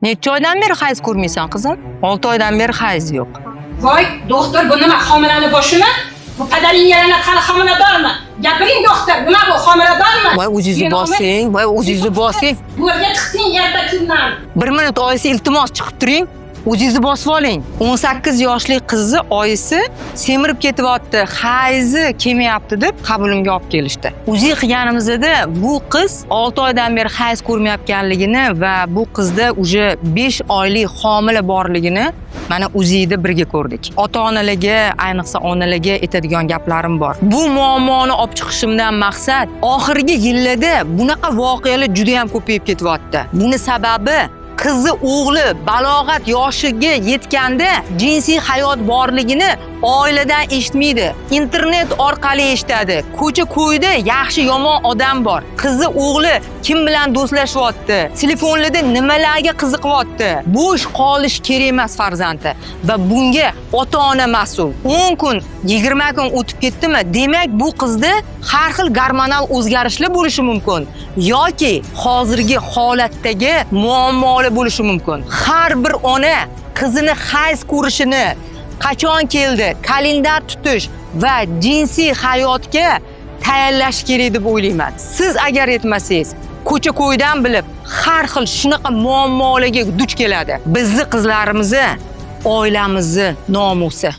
Necha oydan beri hayz ko'rmaysan qizim? 6 oydan beri hayz yo'q. Voy, doktor bu nima homilani boshimi? Bu padaring yalanlar hali homiladormi? Gapiring doktor, nima bu homiladormi? Voy o'zingizni bosing, voy o'zingizni bosing. Bu yerga chiqding erta kundan. 1 minut oyisi iltimos chiqib turing. O'zingizni bosib oling. 18 yoshli qizni oyisi semirib ketyapti, hayzi kelmayapti deb qabulimga olib kelishdi. O'zi qilganimizda bu qiz 6 oydan beri hayz ko'rmayotganligini va bu qizda uje 5 oylik homila borligini mana o'zingizda birga ko'rdik. Ota-onalarga, ayniqsa onalarga aytadigan gaplarim bor. Bu muammoni olib chiqishimdan maqsad oxirgi yillarda bunaqa voqealar juda ham ko'payib ketyapti. Buni sababi qizi o'g'li balog'at yoshiga yetganda jinsiy hayot borligini oiladan eshitmaydi. Internet orqali eshitadi. Ko'cha-ko'yda yaxshi yomon odam bor. Qizi o'g'li kim bilan do'stlashyapti? Telefonlarda nimalarga qiziqyapti? Bo'sh qolish kerak emas farzandi va bunga ota-ona mas'ul. 10 kun, 20 kun o'tib ketdimi? Demak, bu qizda har xil gormonal o'zgarishlar bo'lishi mumkin yoki hozirgi holatdagi muammolar bo'lishi mumkin. Har bir ona qizini hayz ko'rishini, qachon keldi, kalendar tutish va jinsiy hayotga tayyorlash kerak deb o'ylayman. Siz agar yetmasangiz, ko'cha-ko'ydan bilib, har xil shunaqa muammolarga duch keladi. Bizning qizlarimizni, oilamizni nomusi.